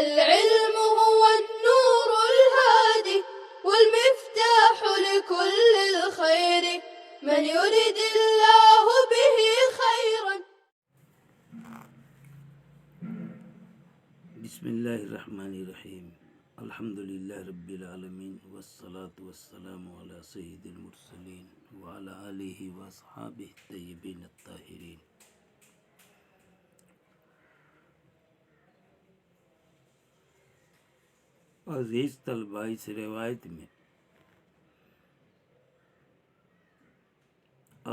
العلم هو النور الهادي والمفتاح لكل الخير من يرد الله به خيرا. بسم الله الرحمن الرحيم. الحمد لله رب العالمين والصلاة والسلام على سيد المرسلين وعلى آله وأصحابه الطيبين الطاهرين. عزیز طلبہ، اس روایت میں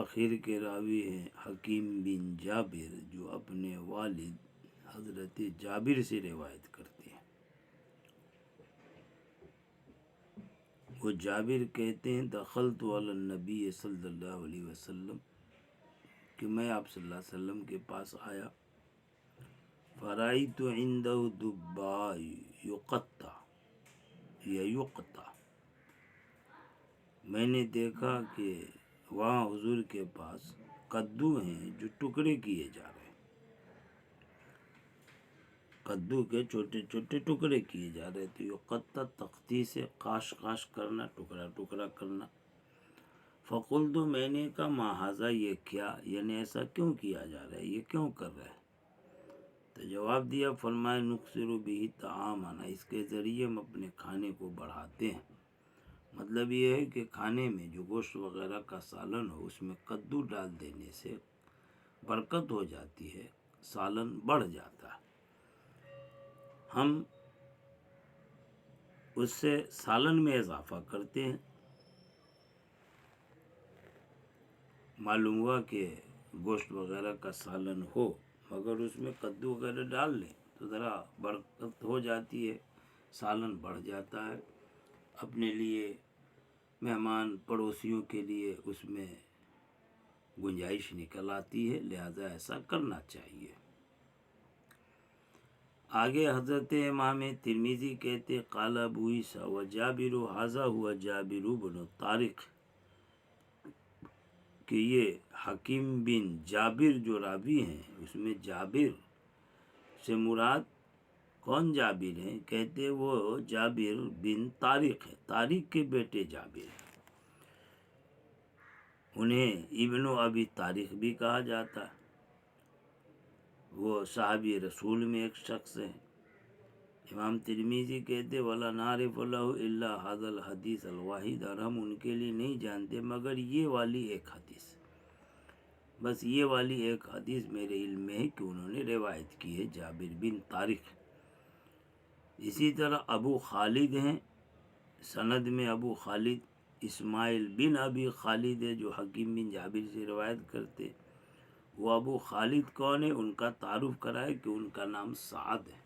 آخر کے راوی ہیں حکیم بن جابر، جو اپنے والد حضرت جابر سے روایت کرتے ہیں. وہ جابر کہتے ہیں دخلت علی النبی صلی اللہ علیہ وسلم، کہ میں آپ صلی اللہ علیہ وسلم کے پاس آیا. فرأیت عنده دباء یقطع یا یقطع، میں نے دیکھا کہ وہاں حضور کے پاس کدو ہیں جو ٹکڑے کیے جا رہے ہیں. کدو کے چھوٹے چھوٹے ٹکڑے کیے جا رہے تھے. یقطع تختی سے قاش قاش کرنا، ٹکڑا ٹکڑا کرنا. فقلت، میں نے کہا ما ھذا، یہ کیا، یعنی ایسا کیوں کیا جا رہا ہے، یہ کیوں کر رہے ہیں؟ تو جواب دیا، فرمائے نکثر بہ طعامنا، اس کے ذریعے ہم اپنے کھانے کو بڑھاتے ہیں. مطلب یہ ہے کہ کھانے میں جو گوشت وغیرہ کا سالن ہو، اس میں کدو ڈال دینے سے برکت ہو جاتی ہے، سالن بڑھ جاتا ہے. ہم اس سے سالن میں اضافہ کرتے ہیں. معلوم ہوا کہ گوشت وغیرہ کا سالن ہو مگر اس میں کدو وغیرہ ڈال لیں تو ذرا برکت ہو جاتی ہے، سالن بڑھ جاتا ہے. اپنے لیے، مہمان پڑوسیوں کے لیے اس میں گنجائش نکل آتی ہے، لہذا ایسا کرنا چاہیے. آگے حضرت امام ترمذی کہتے قال ابو عیسیٰ وجابر ھذا ہوا جابر بن طارق، کہ یہ حکیم بن جابر جو راوی ہیں، اس میں جابر سے مراد کون جابر ہیں؟ کہتے وہ جابر بن طارق ہے، طارق کے بیٹے جابر ہیں. انہیں ابن ابی طارق بھی کہا جاتا ہے. وہ صحابی رسول میں ایک شخص ہیں. امام ترمذی کہتے وَلَا نَعْرِفُ لَهُ إِلَّا هَذَا الْحَدِيثَ الْوَاحِدَ، اور ہم ان کے لیے نہیں جانتے مگر یہ والی ایک حدیث، بس یہ والی ایک حدیث میرے علم میں ہے کہ انہوں نے روایت کی ہے، جابر بن طارق. اسی طرح ابو خالد ہیں، سند میں ابو خالد اسماعیل بن ابی خالد ہے، جو حکیم بن جابر سے روایت کرتے. وہ ابو خالد کون ہے؟ ان کا تعارف کرائے کہ ان کا نام سعد ہے.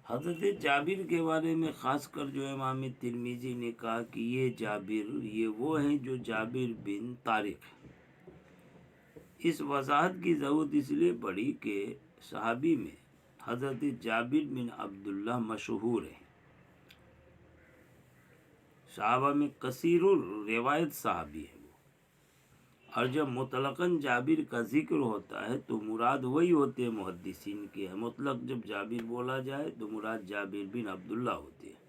حضرت جابر کے بارے میں خاص کر جو امام ترمذی نے کہا کہ یہ جابر، یہ وہ ہیں جو جابر بن طارق ہیں. اس وضاحت کی ضرورت اس لیے پڑی کہ صحابی میں حضرت جابر بن عبداللہ مشہور ہیں. صحابہ میں کثیر الروایت صحابی ہے وہ، اور جب مطلقاً جابر کا ذکر ہوتا ہے تو مراد وہی ہوتے ہیں محدثین کے. مطلق جب جابر بولا جائے تو مراد جابر بن عبداللہ ہوتے ہیں.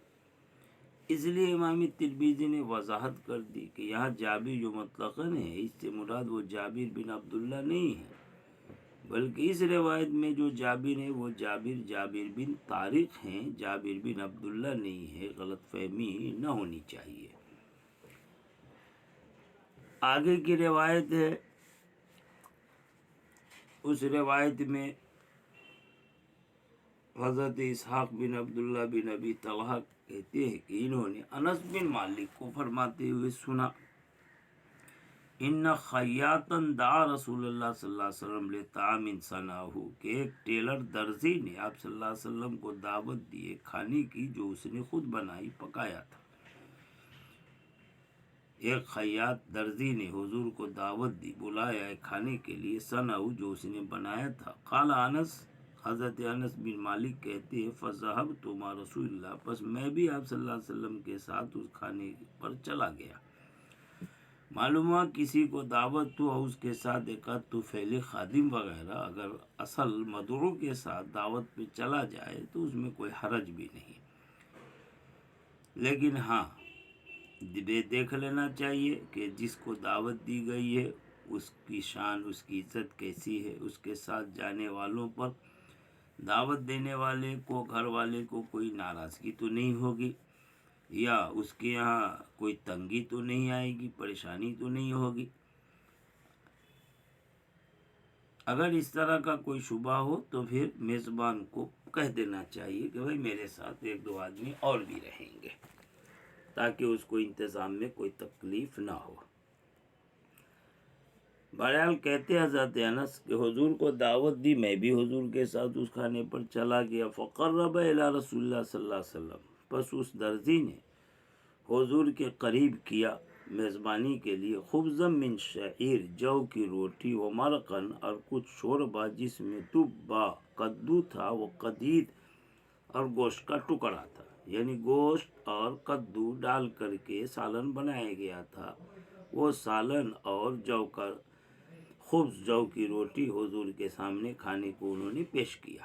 اس لیے امام ترمذی نے وضاحت کر دی کہ یہاں جابر جو مطلقاً ہے، اس سے مراد وہ جابر بن عبداللہ نہیں ہے، بلکہ اس روایت میں جو جابر ہیں وہ جابر بن طارق ہیں، جابر بن عبداللہ نہیں ہے. غلط فہمی نہ ہونی چاہیے. آگے کی روایت ہے، اس روایت میں حضرت اسحاق بن عبداللہ بن ابی طلحہ کہتے ہیں کہ انہوں نے انس بن مالک کو فرماتے ہوئے سنا ان خیاطا دعا رسول اللہ صلی اللہ علیہ وسلم لطعام صنعہ، کہ ایک ٹیلر درزی نے آپ صلی اللہ علیہ وسلم کو دعوت دی کھانے کی جو اس نے خود بنائی پکایا تھا. ایک خیاط درزی نے حضور کو دعوت دی، بلایا ہے کھانے کے لیے، صنعہ جو اس نے بنایا تھا. قال انس، حضرت انس بن مالک کہتے ہیں فذهبت مع رسول اللہ، پس میں بھی آپ صلی اللہ علیہ وسلم کے ساتھ اس کھانے پر چلا گیا. معلوم ہوا کسی کو دعوت تو اور اس کے ساتھ ایک آدھ تو فعل خادم وغیرہ اگر اصل مدعو کے ساتھ دعوت پہ چلا جائے تو اس میں کوئی حرج بھی نہیں، لیکن ہاں دیکھ لینا چاہیے کہ جس کو دعوت دی گئی ہے اس کی شان، اس کی عزت کیسی ہے، اس کے ساتھ جانے والوں پر دعوت دینے والے کو، گھر والے کو کوئی ناراضگی تو نہیں ہوگی، یا اس کے یہاں کوئی تنگی تو نہیں آئے گی، پریشانی تو نہیں ہوگی۔ اگر اس طرح کا کوئی شبہ ہو تو پھر میزبان کو کہہ دینا چاہیے کہ بھائی میرے ساتھ ایک دو آدمی اور بھی رہیں گے، تاکہ اس کو انتظام میں کوئی تکلیف نہ ہو۔ بہرحال کہتے حضرت انس کہ حضور کو دعوت دی، میں بھی حضور کے ساتھ اس کھانے پر چلا گیا، فقرب الی رسول اللہ صلی اللہ علیہ وسلم، پس اس درزی نے حضور کے قریب کیا میزبانی کے لیے خبزا من شعیر، جو کی روٹی، و مرقن، اور کچھ شوربہ جس میں دبا کدو تھا، وہ قدید، اور گوشت کا ٹکڑا تھا، یعنی گوشت اور کدو ڈال کر کے سالن بنایا گیا تھا۔ وہ سالن اور جو کا خبز، جو کی روٹی حضور کے سامنے کھانے کو انہوں نے پیش کیا۔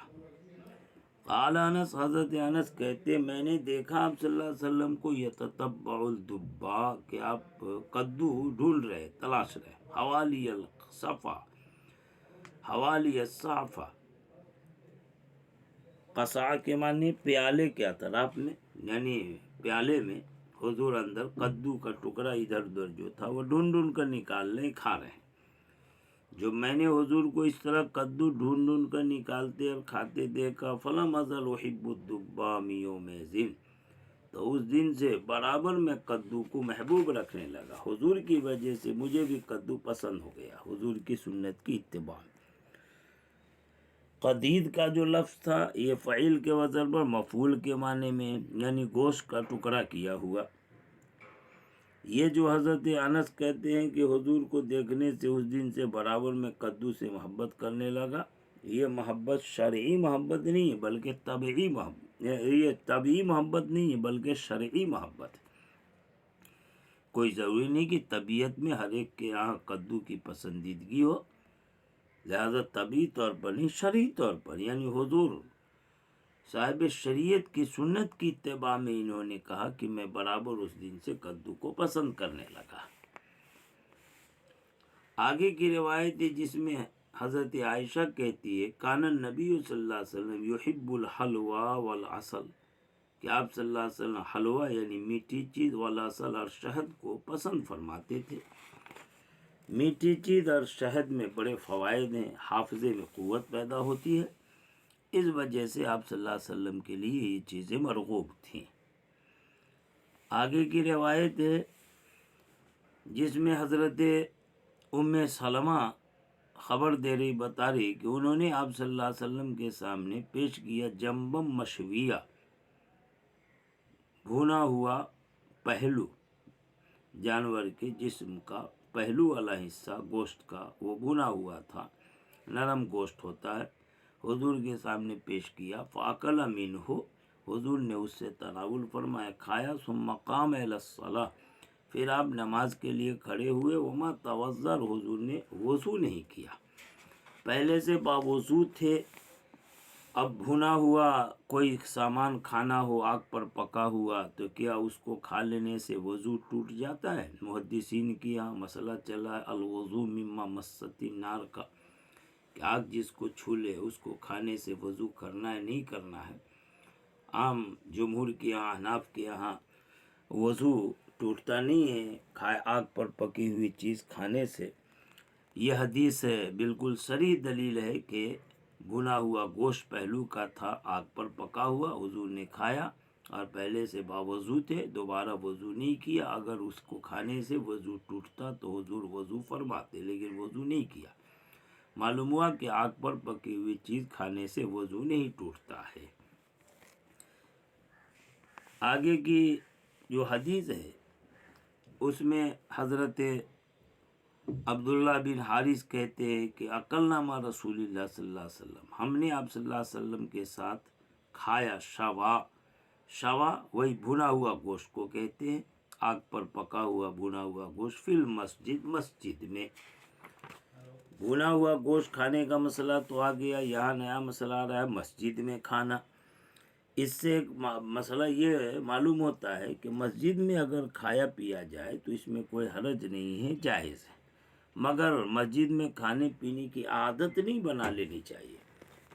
قال انس، حضرت انس کہتے میں نے دیکھا آپ صلی اللہ علیہ وسلم کو یتتبع الدبا، کہ آپ کدو ڈھونڈ رہے، تلاش رہے، حوالی الصفا، حوالی الصحفہ، قصع کے معنی پیالے کے اطراف میں، یعنی پیالے میں حضور اندر کدو کا ٹکڑا ادھر ادھر جو تھا وہ ڈھونڈ ڈھونڈ کر نکال رہے، کھا رہے ہیں۔ جو میں نے حضور کو اس طرح کدو ڈھونڈ ڈھونڈ کر نکالتے اور کھاتے دیکھا، فلم ازل احب الدبا من یومئذ، تو اس دن سے برابر میں کدو کو محبوب رکھنے لگا، حضور کی وجہ سے مجھے بھی کدو پسند ہو گیا، حضور کی سنت کی اتباع۔ قدید کا جو لفظ تھا یہ فعیل کے وزن پر مفعول کے معنی میں، یعنی گوشت کا ٹکڑا کیا ہوا۔ یہ جو حضرت انس کہتے ہیں کہ حضور کو دیکھنے سے اس دن سے برابر میں کدو سے محبت کرنے لگا، یہ محبت شرعی محبت نہیں ہے بلکہ طبعی محبت، یہ طبعی محبت نہیں ہے بلکہ شرعی محبت ہے۔ کوئی ضروری نہیں کہ طبیعت میں ہر ایک کے یہاں کدو کی پسندیدگی ہو، لہذا طبعی طور پر نہیں، شرعی طور پر، یعنی حضور صاحب شریعت کی سنت کی اتباع میں انہوں نے کہا کہ میں برابر اس دن سے کدو کو پسند کرنے لگا۔ آگے کی روایت ہے جس میں حضرت عائشہ کہتی ہے کان النبی صلی اللہ علیہ وسلم یحب الحلوى والعسل، کہ آپ صلی اللہ علیہ وسلم حلوہ یعنی میٹھی چیز، والعسل اور شہد کو پسند فرماتے تھے۔ میٹھی چیز اور شہد میں بڑے فوائد ہیں، حافظے میں قوت پیدا ہوتی ہے، اس وجہ سے آپ صلی اللہ علیہ وسلم کے لیے یہ چیزیں مرغوب تھیں۔ آگے کی روایت ہے جس میں حضرت ام سلمہ خبر دے رہی، بتا رہی کہ انہوں نے آپ صلی اللہ علیہ وسلم کے سامنے پیش کیا جنبم مشویہ، بھونا ہوا پہلو، جانور کے جسم کا پہلو والا حصہ گوشت کا، وہ بھونا ہوا تھا، نرم گوشت ہوتا ہے، حضور کے سامنے پیش کیا۔ فاکل منہ، حضور نے اس سے تناول فرمایا، کھایا، ثم قام الی الصلاۃ، پھر آپ نماز کے لیے کھڑے ہوئے، وما توضأ، حضور نے وضو نہیں کیا، پہلے سے باوضو تھے۔ اب بھنا ہوا کوئی سامان کھانا ہو آگ پر پکا ہوا تو کیا اس کو کھا لینے سے وضو ٹوٹ جاتا ہے؟ محدثین کی یہاں مسئلہ چلا ہے الوضو مما مست النار کا، کہ آگ جس کو چھو لے اس کو کھانے سے وضو کرنا ہے نہیں کرنا ہے۔ عام جمہور کے یہاں، احناف کے یہاں وضو ٹوٹتا نہیں ہے آگ پر پکی ہوئی چیز کھانے سے۔ یہ حدیث ہے بالکل صریح دلیل ہے کہ بھنا ہوا گوشت پہلو کا تھا، آگ پر پکا ہوا، حضور نے کھایا اور پہلے سے باوضو تھے، دوبارہ وضو نہیں کیا۔ اگر اس کو کھانے سے وضو ٹوٹتا تو حضور وضو فرماتے، لیکن وضو نہیں کیا۔ معلوم ہوا کہ آگ پر پکی ہوئی چیز کھانے سے وضو نہیں ٹوٹتا ہے۔ آگے کی جو حدیث ہے اس میں حضرت عبداللہ بن حارث کہتے ہیں کہ اکلنا مع رسول اللہ صلی اللہ علیہ وسلم، ہم نے آپ صلی اللہ علیہ وسلم کے ساتھ کھایا شوا، شوا وہی بھنا ہوا گوشت کو کہتے ہیں، آگ پر پکا ہوا بھونا ہوا گوشت فی المسجد، مسجد میں۔ بھونا ہوا گوشت کھانے کا مسئلہ تو آ گیا، یہاں نیا مسئلہ آ رہا ہے مسجد میں کھانا۔ اس سے مسئلہ یہ معلوم ہوتا ہے کہ مسجد میں اگر کھایا پیا جائے تو اس میں کوئی حرج نہیں ہے، جائز ہے، مگر مسجد میں کھانے پینے کی عادت نہیں بنا لینی چاہیے۔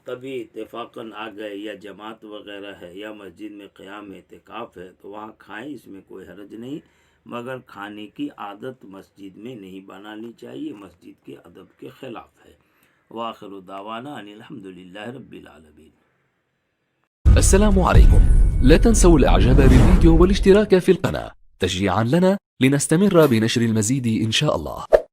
کبھی اتفاقاً آ گئے یا جماعت وغیرہ ہے یا مسجد میں قیام اعتکاف ہے تو وہاں کھائیں، اس میں کوئی حرج نہیں، مگر کھانے کی عادت مسجد میں نہیں بنانی چاہیے، مسجد کے ادب کے خلاف ہے۔ وآخر دعوانا ان الحمد للہ رب العالمین۔ السلام عليكم، لا تنسوا الاعجاب بالفيديو والاشتراك في القناة تشجيعا لنا لنستمر بنشر المزيد إن شاء الله.